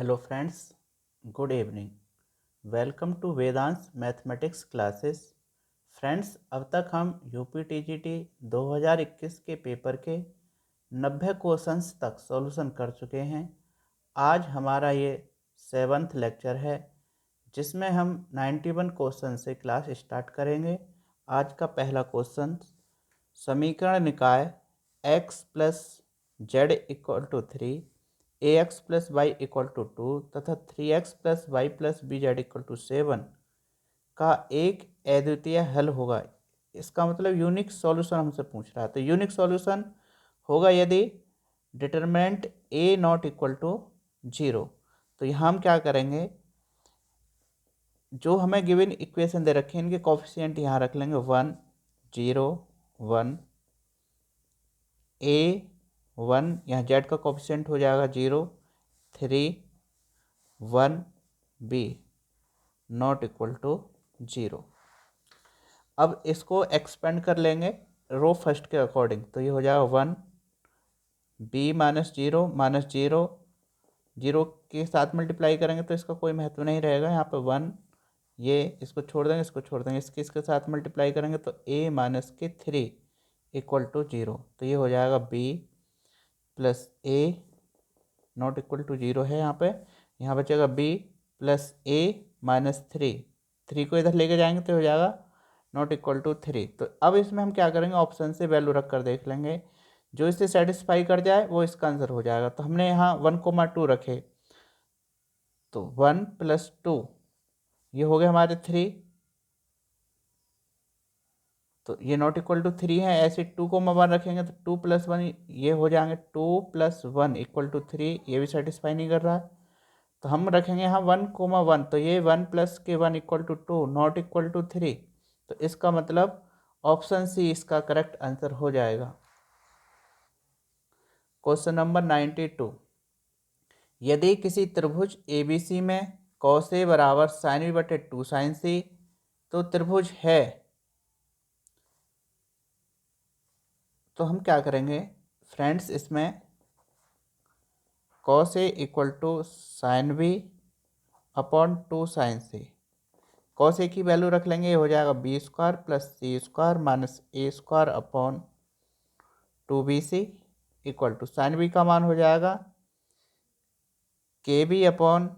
Hello friends, good evening. Welcome to Vedansh mathematics classes. Friends, अब तक हम यूपीटीजीटी 2021 के पेपर के 90 क्वेश्चंस तक सॉल्यूशन कर चुके हैं। आज हमारा ये 7th लेक्चर है जिसमें हम 91 क्वेश्चन से क्लास स्टार्ट करेंगे। आज का पहला क्वेश्चन, समीकरण निकाय x plus Z equal to 3, ax plus Y equal to 2 तथा 3x plus Y plus B Z equal to 7 का एक अद्वितीय हल होगा। इसका मतलब यूनिक सॉल्यूशन हमसे पूछ रहा है। तो यूनिक सॉल्यूशन होगा यदि determinant a not equal to 0। तो यहाँ हम क्या करेंगे, जो हमें गिवन इक्वेशन दे रखे हैं इनके कोफिशिएंट यहाँ रख लेंगे 1 0 1 a 1, यहाँ z का कोफिशिएंट हो जाएगा 0 3 1 b नॉट इक्वल टू 0। अब इसको एक्सपेंड कर लेंगे रो फर्स्ट के अकॉर्डिंग। तो ये हो जाएगा 1 b माइनस जीरो जीरो के साथ मल्टीप्लाई करेंगे तो इसका कोई महत्व नहीं रहेगा। यहाँ पे 1, ये इसको छोड़ देंगे, इसको छोड़ देंगे, इसके साथ मल्टीप्लाई करेंगे तो a माइनस के 3 इक्वल टू 0। तो ये हो जाएगा b plus a not equal to 0 है। यहाँ बचेगा b प्लस a माइनस 3 को इधर लेके जाएंगे तो हो जाएगा नॉट इक्वल टू 3। तो अब इसमें हम क्या करेंगे, ऑप्शन से वैल्यू रख कर देख लेंगे, जो इससे सेटिस्फाई कर जाए वो इसका आंसर हो जाएगा। तो हमने यहाँ 1, 2 रखे, तो 1 प्लस 2 ये हो गए हमारे 3, तो ये नॉट इक्वल टू 3 है। ऐसे 2, 1 रखेंगे तो 2 प्लस 1 ये हो जाएंगे 2 प्लस 1 इक्वल टू 3, ये भी सेटिस्फाई नहीं कर रहा है। तो हम रखेंगे यहाँ 1, 1, तो ये 1 प्लस के 1 equal to 2 not equal to 3। तो इसका मतलब ऑप्शन सी इसका करेक्ट आंसर हो जाएगा। क्वेश्चन नंबर 92, यदि किसी त्रिभुज ABC में cos A बराबर sin B बटे 2 sin C तो त्रिभुज है, तो हम क्या करेंगे फ्रेंड्स, इसमें cos A equal to sin B upon 2 sin C। cos A की वैल्यू रख लेंगे, ये हो जाएगा b square plus C square minus A square upon 2bc equal to sine B का मान हो जाएगा के बी अपॉन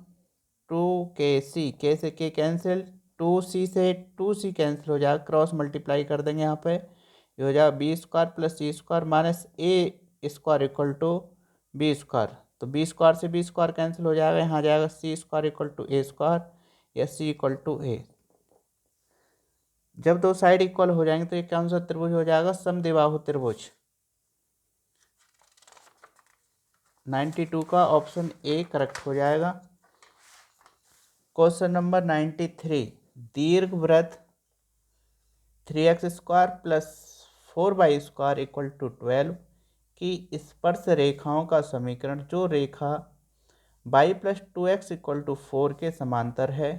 2kc, के से के कैंसिल, 2c से 2c कैंसिल हो जाएगा, क्रॉस मल्टीप्लाई कर देंगे यहाँ पे, ये हो जाएगा B square plus C square minus A square equal to B square. तो बी स्क्वायर से बी स्क्वायर कैंसिल हो जाएगा, यहाँ जाएगा C square equal to A square या सी इक्वल टू ए। जब दो साइड इक्वल हो जाएंगे तो ये कौन सा त्रिभुज हो जाएगा, समद्विबाहु त्रिभुज। 92 का ऑप्शन ए करेक्ट हो जाएगा। क्वेश्चन नंबर 93, दीर्घवृत्त 3x square plus 4y square equal to 12 की स्पर्श रेखाओं का समीकरण जो रेखा y plus 2x equal to 4 के समांतर है।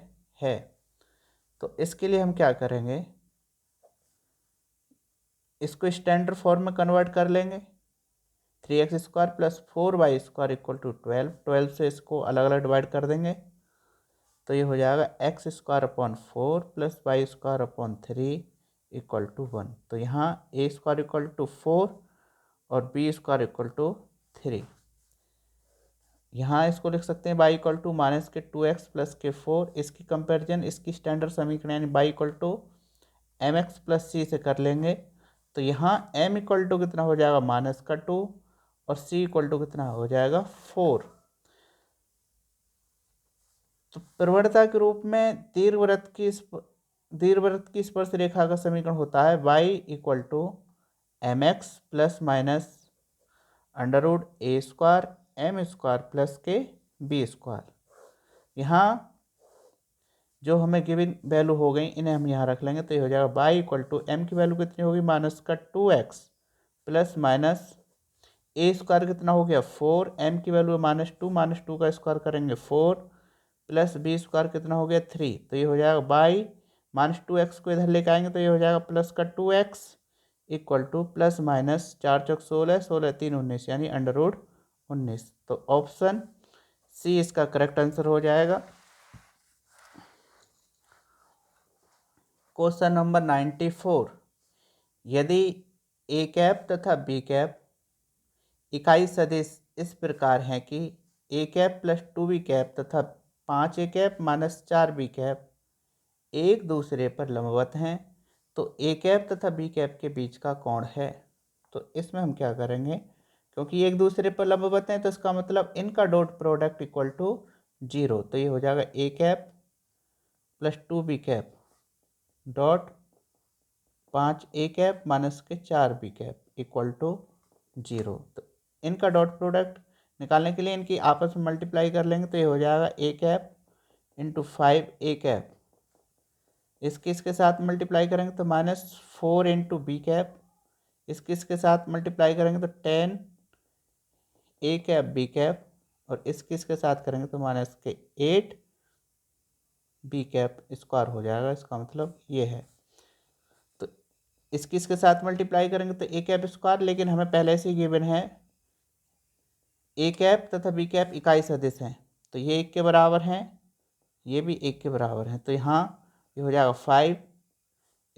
तो इसके लिए हम क्या करेंगे, इसको स्टैंडर्ड फॉर्म में कन्वर्ट कर लेंगे। 3x square plus 4y square equal to 12 से इसको अलग अलग डिवाइड कर देंगे तो ये हो जाएगा x square upon 4 plus Y square upon 3 equal to 1। तो यहाँ a स्क्वायर इक्वल टू 4 और b स्क्वायर इक्वल टू 3। यहाँ इसको लिख सकते हैं y इक्वल टू माइनस के 2x प्लस के 4। इसकी कंपेरिजन इसकी स्टैंडर्ड समीकरण यानी y equal to mx plus c से कर लेंगे। तो यहाँ m इक्वल टू कितना हो जाएगा माइनस का 2 और c इक्वल टू कितना हो जाएगा 4। तो प्रवणता के रूप में दीर्घवृत्त की स्पर्श रेखा का समीकरण होता है y equal to mx plus minus under root A square M square plus के बी स्क्वायर। यहाँ जो हमें गिवन वैल्यू हो गई इन्हें हम यहाँ रख लेंगे तो ये हो जाएगा y इक्वल टू m की वैल्यू कितनी होगी माइनस का 2x plus minus A square कितना हो गया 4, m की वैल्यू माइनस टू का स्क्वायर करेंगे 4 प्लस बी स्क्वायर कितना हो गया 3। तो ये हो जाएगा बाई माइनस 2x को इधर लेके आएंगे तो ये हो जाएगा प्लस का 2x equal two plus minus 4 चौक 16, 16 3 19 यानी अंडर रूट 19। तो ऑप्शन सी इसका करेक्ट आंसर हो जाएगा। क्वेश्चन नंबर 94, यदि ए कैप तथा बी कैप इकाई सदिश इस प्रकार हैं कि ए कैप प्लस 2 बी कैप तथा 5 A cap minus 4 B cap एक दूसरे पर लंबवत हैं, तो ए कैप तथा बी कैप के बीच का कोण है। तो इसमें हम क्या करेंगे, क्योंकि एक दूसरे पर लंबवत हैं तो इसका मतलब इनका डॉट प्रोडक्ट इक्वल टू 0। तो ये हो जाएगा A cap plus 2 B cap dot 5 A cap minus के 4 बी कैप इक्वल टू 0। तो इनका डॉट प्रोडक्ट निकालने के लिए इनकी आपस में मल्टीप्लाई कर लेंगे, तो ये हो जाएगा A cap into 5 A cap, इसके साथ मल्टीप्लाई करेंगे तो -4 इंटू बी कैप, इसके साथ मल्टीप्लाई करेंगे तो 10 ए कैप बी कैप, और इसके साथ करेंगे तो -8 बी कैप स्क्वायर हो जाएगा। इसका मतलब ये है। तो इसके साथ मल्टीप्लाई करेंगे तो ए कैप स्क्वायर, लेकिन हमें पहले से ही गिवन है ए कैप तथा बी कैप इकाई सदिश हैं, तो ये 1 के बराबर हैं, ये भी 1 के बराबर हैं। तो यहाँ ये हो जाएगा 5,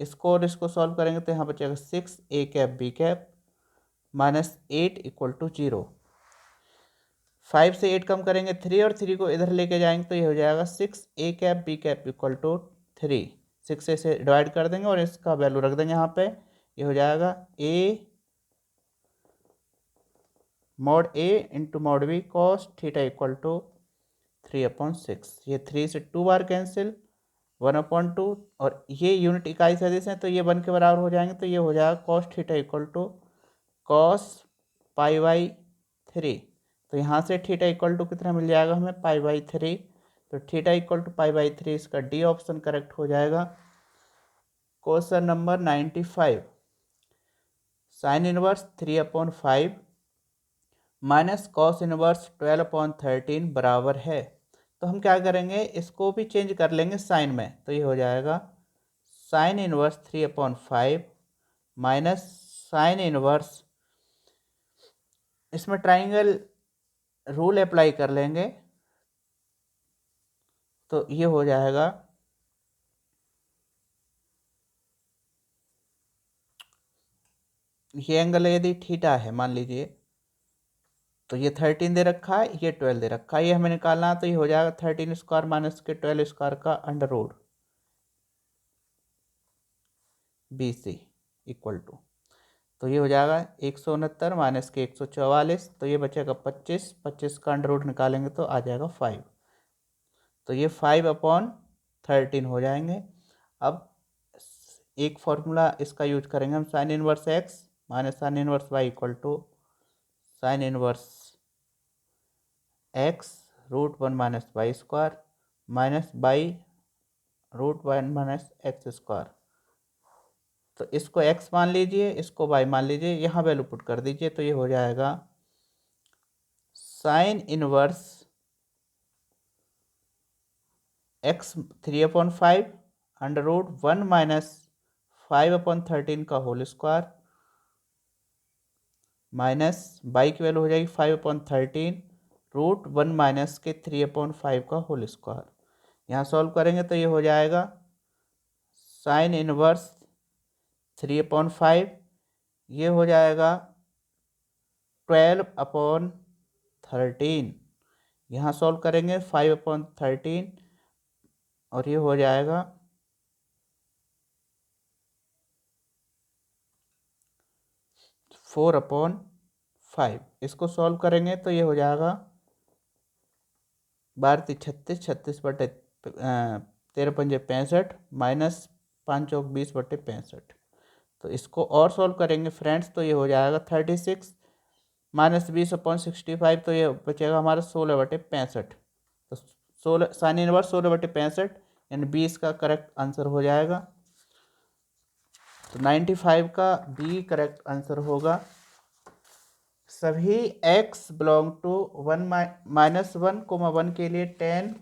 इसको और इसको सॉल्व करेंगे तो यहाँ बचेगा 6 A cap B cap -8 equal to 0। 5 से 8 कम करेंगे 3, और 3 को इधर लेके जाएंगे तो ये हो जाएगा 6 A cap B cap equal to 3। 6 से डिवाइड कर देंगे और इसका वैल्यू रख देंगे यहाँ पे, ये हो जाएगा A mod A into mod B cos theta equal to 3/6। ये 3 से 2 बार कैंसिल, 1/2, और ये यूनिट इकाई सदिश हैं तो ये 1 के बराबर हो जाएंगे, तो ये हो जाएगा cos theta equal to cos π/3। तो यहाँ से थीटा इक्वल टू कितना मिल जाएगा हमें, π/3। तो थीटा इक्वल टू π/3, इसका डी ऑप्शन करेक्ट हो जाएगा। Question number 95, sine inverse 3/5 minus cos inverse 12/13 बराबर है। तो हम क्या करेंगे, इसको भी चेंज कर लेंगे साइन में, तो ये हो जाएगा sine inverse 3/5 minus sine inverse, इसमें ट्राइंगल रूल अप्लाई कर लेंगे, तो ये हो जाएगा ये एंगल यदि थीटा है मान लीजिए, तो ये 13 दे रखा है, ये 12 दे रखा है, ये हमें निकालना है, तो ये हो जाएगा 13 स्क्वायर माइनस के 12 स्क्वायर का under root B C equal to, तो ये हो जाएगा 169 माइनस के 144, तो ये बचेगा 25, 25 का अंडर रूट निकालेंगे तो आ जाएगा 5, तो ये 5/13 हो जाएंगे। अब एक फॉर्मूला इसका यूज करेंगे हम, sine inverse X minus sine inverse Y equal to sine inverse X √1 minus Y square minus Y √1 minus X square. तो इसको x मान लीजिए, इसको y मान लीजिए, यहाँ वैल्यू पुट कर दीजिए, तो ये हो जाएगा sine inverse x 3/5 under root 1 minus 5/13 का होल स्क्वायर माइनस बाई की वैल्यू हो जाएगी 5/13 √1 माइनस के 3/5 का होल स्क्वायर। यहाँ सॉल्व करेंगे तो ये हो जाएगा साइन इनवर्स 3/5, ये हो जाएगा 12/13, यहाँ सॉल्व करेंगे 5/13, और ये हो जाएगा 4/5। इसको सॉल्व करेंगे तो ये हो जाएगा 12 36, 36 बटे 13 पंजे 65 माइनस 5 चौक 20 बटे 65। तो इसको और सॉल्व करेंगे फ्रेंड्स, तो ये हो जाएगा 36 माइनस 20/65, तो ये बचेगा हमारा 16/65। तो 16 साइन इनवर्स 16/65 यानी 20 का करेक्ट आंसर हो जाएगा। तो 95 का बी करेक्ट आंसर होगा। सभी x बिलोंग टू 1 के लिए tan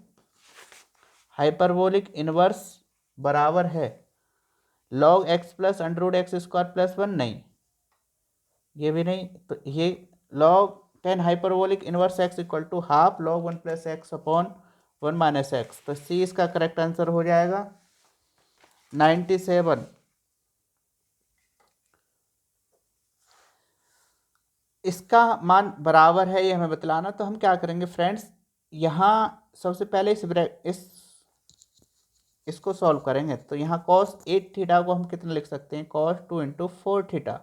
हाइपरबोलिक इनवर्स बराबर है log x plus under root X square plus 1, नहीं ये भी नहीं, तो ये log ten hyperbolic inverse X equal to half log 1 plus X upon 1 minus X. तो सी इसका करेक्ट आंसर हो जाएगा 97। इसका मान बराबर है ये हमें बतलाना, तो हम क्या करेंगे फ्रेंड्स, यहाँ सबसे पहले इसको सॉल्व करेंगे। तो यहाँ कॉस 8 थीटा को हम कितना लिख सकते हैं, कॉस 2 इंटू 4 थीटा।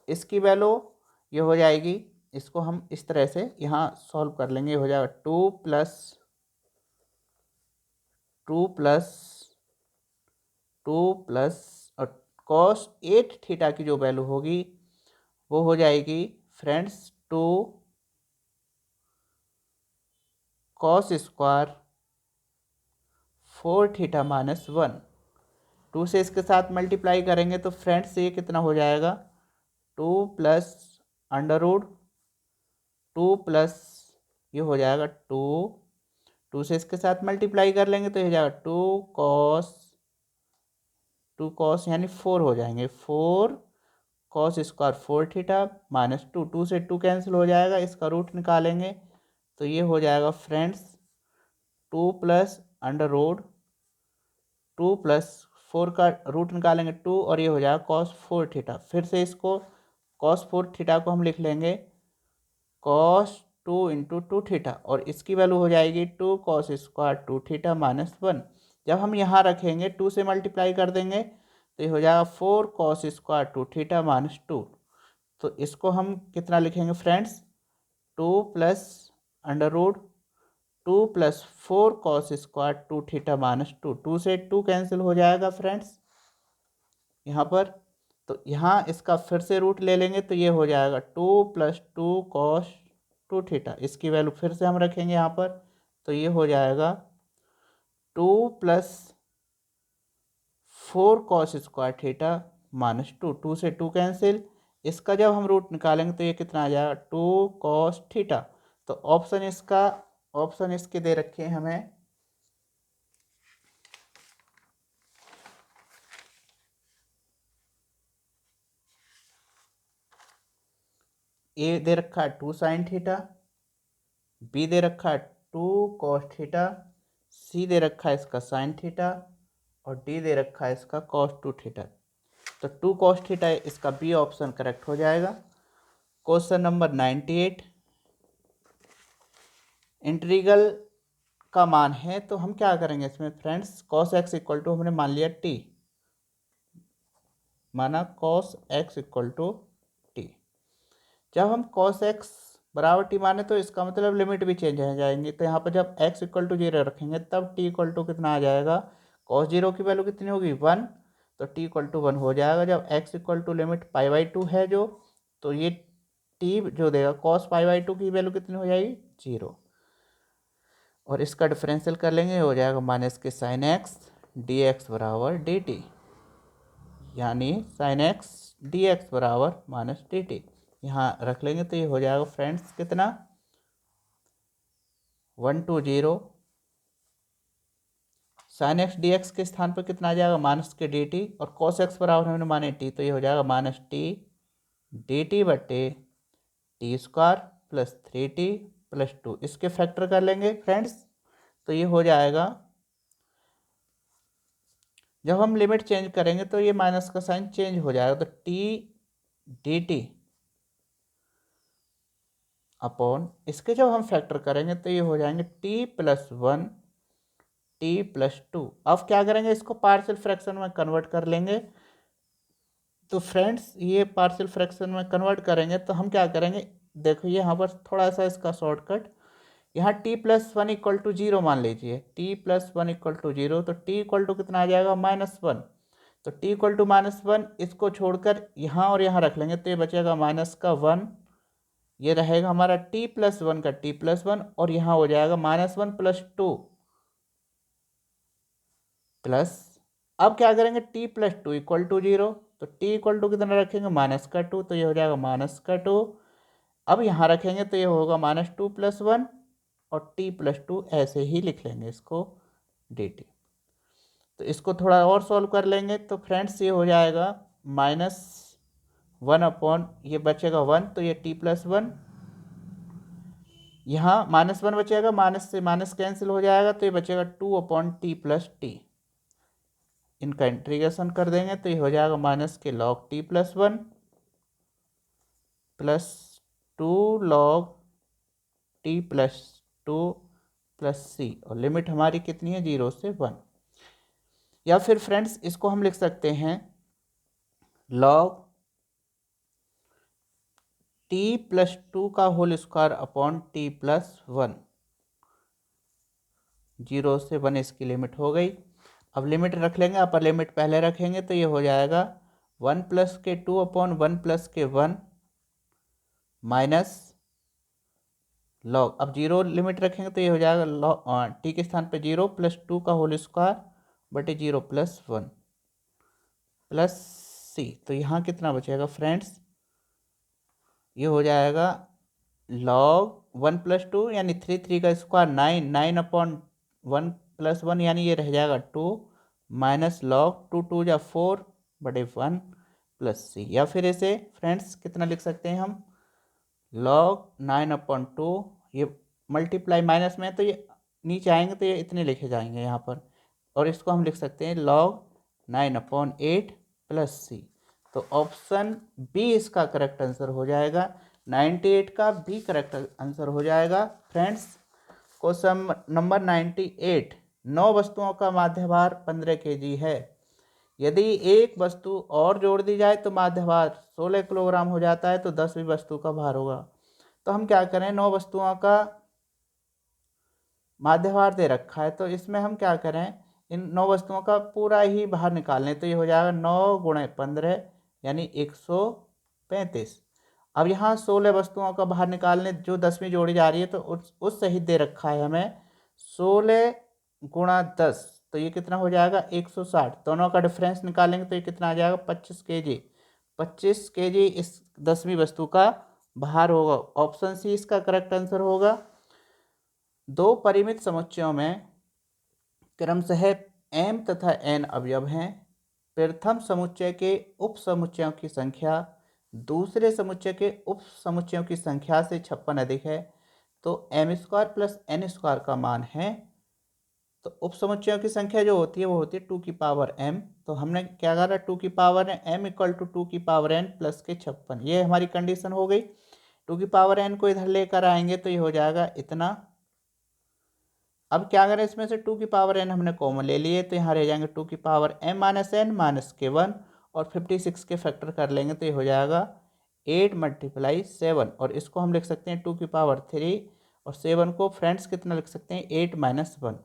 इसकी वैल्यू ये हो जाएगी, इसको हम इस तरह से यहाँ सॉल्व कर लेंगे, ये हो जाएगा 2 प्लस 2 प्लस 2 प्लस और कॉस 8 थीटा की जो वैल्यू होगी वो हो जाएगी friends 2 cos square 4 theta minus 1। 2 से इसके साथ मल्टीप्लाई करेंगे तो फ्रेंड्स ये कितना हो जाएगा, 2 प्लस अंडर रूट 2 प्लस ये हो जाएगा 2 से इसके साथ मल्टीप्लाई कर लेंगे तो ये हो जाएगा 2 कॉस यानी 4 हो जाएंगे, 4 कॉस स्क्वायर 4 थीटा माइनस 2 से 2 कैंसिल हो जाएगा, इसका रूट निकालेंगे तो ये हो जाएगा friends 2 plus under root 2 plus 4 का रूट निकालेंगे 2 और ये हो जाएगा कॉस 4 थीटा। फिर से इसको कॉस 4 थीटा को हम लिख लेंगे कॉस 2 इंटू 2 थीटा और इसकी वैल्यू हो जाएगी 2 कॉस स्क्वायर 2 थीटा माइनस 1। जब हम यहाँ रखेंगे 2 से मल्टीप्लाई कर देंगे तो ये हो जाएगा 4 कॉस स्क्वायर 2 थीटा माइनस 2। तो इसको हम कितना लिखेंगे friends, 2 plus under root 2 plus 4 cos square 2 theta minus 2 से 2 कैंसिल हो जाएगा फ्रेंड्स यहाँ पर। तो यहाँ इसका फिर से रूट ले लेंगे तो ये हो जाएगा 2 प्लस 2 कॉस 2 थीटा। इसकी वैल्यू फिर से हम रखेंगे यहाँ पर तो ये हो जाएगा 2 plus 4 cos square theta minus 2 से 2 कैंसिल। इसका जब हम रूट निकालेंगे तो ये कितना आ जाएगा 2 कॉस थीटा। तो ऑप्शन इसके दे रखे हैं हमें, ए दे रखा है 2 साइन थीटा, बी दे रखा है 2 कॉस थीटा, सी दे रखा है इसका साइन थीटा और डी दे रखा है इसका कॉस 2 थीटा। तो 2 कॉस थीटा इसका बी ऑप्शन करेक्ट हो जाएगा। क्वेश्चन नंबर 98, इंटीग्रल का मान है तो हम क्या करेंगे इसमें friends, cos X equal to हमने मान लिया टी, माना cos X equal to T. जब हम कॉस एक्स बराबर टी माने तो इसका मतलब लिमिट भी चेंज हो जाएंगी। तो यहाँ पर जब एक्स इक्वल टू 0 रखेंगे तब टी इक्वल टू कितना आ जाएगा, कॉस 0 की वैल्यू कितनी होगी 1, तो टी इक्वल टू 1 हो जाएगा। जब एक्स इक्वल टू लिमिट π/2 है जो, तो ये टी जो देगा कॉस π/2 की वैल्यू कितनी हो जाएगी 0 और इसका डिफरेंशियल कर लेंगे हो जाएगा माइनस के साइन एक्स डी एक्स बराबर डी टी, यानी साइन एक्स डी एक्स बराबर माइनस डी टी। यहाँ रख लेंगे तो ये हो जाएगा फ्रेंड्स कितना 120 साइन एक्स डी एक्स के स्थान पर कितना आ जाएगा माइनस के डी टी और कॉस एक्स बराबर हमने माने टी, तो ये हो जाएगा माइनस टी डी टी बटे T square plus 3t plus 2। इसके फैक्टर कर लेंगे फ्रेंड्स तो ये हो जाएगा, जब हम लिमिट चेंज करेंगे तो ये माइनस का साइन चेंज हो जाएगा तो टी डी टी अपॉन इसके जब हम फैक्टर करेंगे तो ये हो जाएंगे टी प्लस 1 टी प्लस 2। अब क्या करेंगे, इसको पार्शियल फ्रैक्शन में कन्वर्ट कर लेंगे। तो फ्रेंड्स ये पार्शियल फ्रैक्शन में कन्वर्ट करेंगे तो हम क्या करेंगे, देखो ये यहाँ पर थोड़ा सा इसका शॉर्टकट, यहाँ t प्लस 1 इक्वल टू 0 मान लीजिए, t प्लस 1 इक्वल टू 0, तो t इक्वल टू कितना आ जाएगा -1। तो t इक्वल टू -1 इसको छोड़कर यहाँ और यहाँ रख लेंगे तो ये बचेगा माइनस का 1, ये रहेगा हमारा t प्लस 1 का t प्लस 1 और यहाँ हो जाएगा -1 प्लस 2 प्लस, अब क्या करेंगे t प्लस 2 इक्वल टू 0, तो t इक्वल टू कितना रखेंगे माइनस का 2, तो ये हो जाएगा माइनस का 2। अब यहाँ रखेंगे तो ये होगा -2 प्लस 1 और t प्लस 2 ऐसे ही लिख लेंगे इसको dt। तो इसको थोड़ा और सॉल्व कर लेंगे तो फ्रेंड्स ये हो जाएगा -1 अपॉन ये बचेगा 1, तो ये t प्लस 1 यहाँ -1 बचेगा, माइनस से माइनस कैंसिल हो जाएगा, तो ये बचेगा 2/t प्लस टी। इनका इंटीग्रेशन कर देंगे तो ये हो जाएगा माइनस के log t plus 1 plus 2 log t plus 2 plus c, और लिमिट हमारी कितनी है 0 से 1। या फिर फ्रेंड्स इसको हम लिख सकते हैं log t प्लस 2 का whole square upon t plus 1, 0 से 1 इसकी लिमिट हो गई। अब लिमिट रख लेंगे, अपर लिमिट पहले रखेंगे तो ये हो जाएगा 1 प्लस के 2 अपॉन 1 प्लस के 1 माइनस लॉग, अब 0 लिमिट रखेंगे तो ये हो जाएगा लॉग टी के स्थान पे 0 प्लस 2 का होल स्क्वायर बटे 0 प्लस 1 प्लस सी। तो यहाँ कितना बचेगा फ्रेंड्स, ये हो जाएगा log 1 प्लस 2 यानी 3 का स्क्वायर 9, 9 अपॉन 1 प्लस 1 यानी ये रह जाएगा 2 माइनस log 2 2 जा 4 बटे 1 प्लस सी। या फिर इसे फ्रेंड्स कितना लिख सकते हैं हम, log 9/2, ये मल्टीप्लाई माइनस में है तो ये नीचे आएंगे तो ये इतने लिखे जाएंगे यहाँ पर, और इसको हम लिख सकते हैं log 9/8 प्लस सी। तो ऑप्शन बी इसका करेक्ट आंसर हो जाएगा, 98 का बी करेक्ट आंसर हो जाएगा। फ्रेंड्स क्वेश्चन नंबर 98, 9 वस्तुओं का माध्य भार 15 kg है। यदि एक वस्तु और जोड़ दी जाए तो माध्य भार 16 किलोग्राम हो जाता है, तो 10वीं वस्तु का भार होगा। तो हम क्या करें, 9 वस्तुओं का माध्य भार दे रखा है, तो इसमें हम क्या करें, इन 9 वस्तुओं का पूरा ही भार निकाल लें, तो ये हो जाएगा 9 गुणे 15 यानी 135। अब यहाँ 16 वस्तुओं का भार निकालने जो 10वीं जोड़ी जा रही है, तो उस सहित दे रखा है हमें 16 गुणा 10, तो ये कितना हो जाएगा 160। दोनों का डिफरेंस निकालेंगे तो ये कितना आ जाएगा 25 kg। 25 kg इस 10वीं वस्तु का भार होगा। ऑप्शन सी इसका करेक्ट आंसर होगा। दो परिमित समुच्चयों में क्रमशः m तथा n अवयव हैं। प्रथम समुच्चय के उप समुच्चयों की संख्या दूसरे समुच्चय के उप समुच्चयों की संख्या से 56 अधिक है, तो m² प्लस n² का मान है। तो उप समुच्चयों की संख्या जो होती है वो होती है 2 की पावर m, तो हमने क्या करा 2 की पावर m इक्वल टू 2 की पावर n प्लस के 56, ये हमारी कंडीशन हो गई। 2 की पावर n को इधर लेकर आएंगे तो ये हो जाएगा इतना। अब क्या करें, इसमें से 2 की पावर n हमने कॉमन ले लिए, तो यहाँ रह जाएंगे 2 की power m minus n minus के 1, और 56 के फैक्टर कर लेंगे तो ये हो जाएगा 8 × 7, और इसको हम लिख सकते हैं 2 की पावर 3, और 7 को फ्रेंड्स कितना लिख सकते हैं 8 - 1,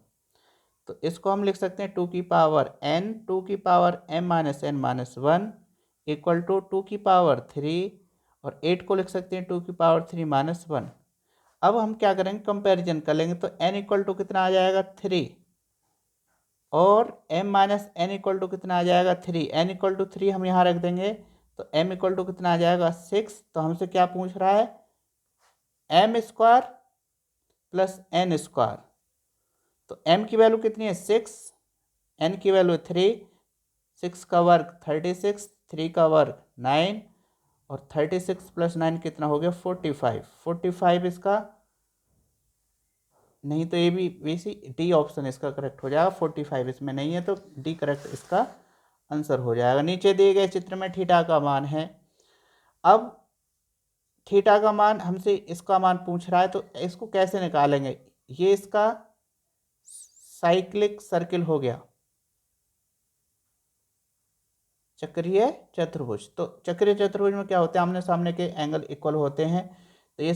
तो इसको हम लिख सकते हैं 2 की पावर n 2 की power m minus n minus 1 equal to 2 की पावर 3, और 8 को लिख सकते हैं 2 की पावर 3 माइनस 1। अब हम क्या करेंगे, कंपैरिजन कर लेंगे, तो n इक्वल टू कितना आ जाएगा 3, और m minus n equal to कितना आ जाएगा 3, n इक्वल टू 3 हम यहाँ रख देंगे, तो m इक्वल टू कितना आ जाएगा 6। तो हमसे क्या पूछ रहा है, m² प्लस n², तो m की वैल्यू कितनी है 6, n की वैल्यू 3, 6 का वर्ग 36, 3 का वर्ग 9, और 36 प्लस 9 कितना हो गया 45। 45 इसका नहीं, तो ये भी वैसे डी ऑप्शन इसका करेक्ट हो जाएगा। 45 इसमें नहीं है, तो डी करेक्ट इसका आंसर हो जाएगा। नीचे दिए गए चित्र में थीटा का मान है। अब थीटा का मान हमसे इसका मान पूछ रहा है, तो इसको कैसे निकालेंगे, ये इसका साइक्लिक सर्किल हो गया, चक्रीय चतुर्भुज। तो चक्रीय चतुर्भुज में क्या होता है, आमने सामने के एंगल इक्वल होते हैं, तो ये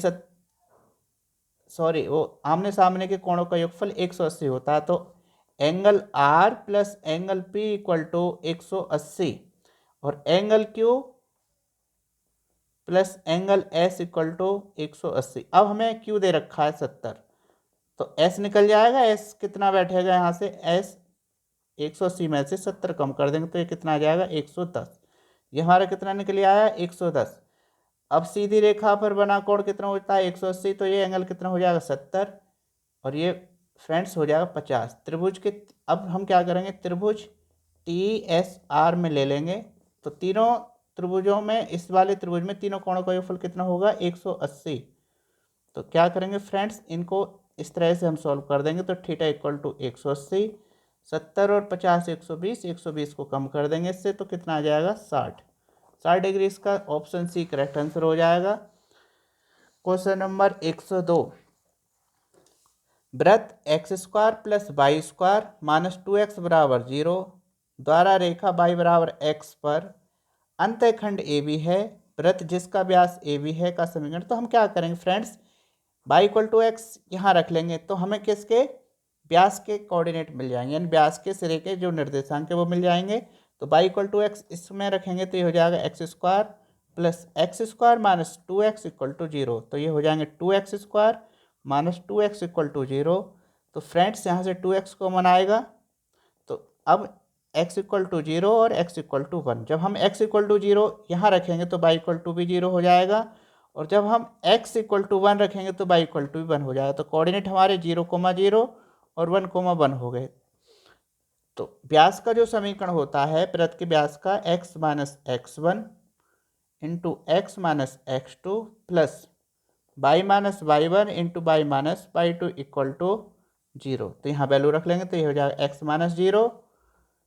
वो आमने सामने के कोणों का योगफल 180 होता है, तो angle R plus angle P equal to 180, और angle Q plus angle S equal to 180। अब हमें Q दे रखा है 70, तो S निकल जाएगा, S कितना बैठेगा यहाँ से, S 180 में से 70 कम कर देंगे तो ये कितना आ जाएगा 110। ये हमारा कितना निकल आया 110। अब सीधी रेखा पर बना कोण कितना होता है 180, तो ये एंगल कितना हो जाएगा 70, और ये फ्रेंड्स हो जाएगा 50। त्रिभुज के अब हम क्या करेंगे, त्रिभुज TSR में ले लेंगे, तो तीनों त्रिभुजों में, इस वाले त्रिभुज में तीनों कोणों का योगफल कितना होगा 180, तो क्या करेंगे फ्रेंड्स, इनको इस तरह से हम सॉल्व कर देंगे। तो थीटा इक्वल टू 180, 70 और 50 120, 120 को कम कर देंगे इससे, तो कितना आ जाएगा 60 डिग्री। इसका ऑप्शन सी करेक्ट आंसर हो जाएगा। क्वेश्चन नंबर 102, वृत्त x square plus Y square minus 2x बराबर 0 द्वारा रेखा y बराबर x पर अंतःखंड ए बी है, वृत्त जिसका व्यास ए बी है का समीकरण। तो हम क्या करेंगे friends, y equal to x यहाँ रख लेंगे, तो हमें किसके व्यास के कोऑर्डिनेट मिल जाएंगे, यानी व्यास के सिरे के जो निर्देशांक है वो मिल जाएंगे। तो y इक्वल टू एक्स इसमें रखेंगे तो ये हो जाएगा x square plus x square minus 2x equal to 0। तो ये हो जाएंगे 2x square minus 2x equal to 0। तो फ्रेंड्स यहाँ से 2x कॉमन आएगा, तो अब x इक्वल टू 0 और x इक्वल टू 1। जब हम x इक्वल टू 0 यहाँ रखेंगे तो y इक्वल टू भी 0 हो जाएगा, और जब हम x इक्वल टू 1 रखेंगे तो y इक्वल टू भी 1 हो जाएगा। तो कोऑर्डिनेट हमारे 0,0 और 1,1 हो गए। तो व्यास का जो समीकरण होता है वृत्त के व्यास का, x minus x1 into x minus x2 plus y minus y1 into y minus y2 equal to 0। तो यहाँ वैल्यू रख लेंगे तो ये हो जाएगा x माइनस 0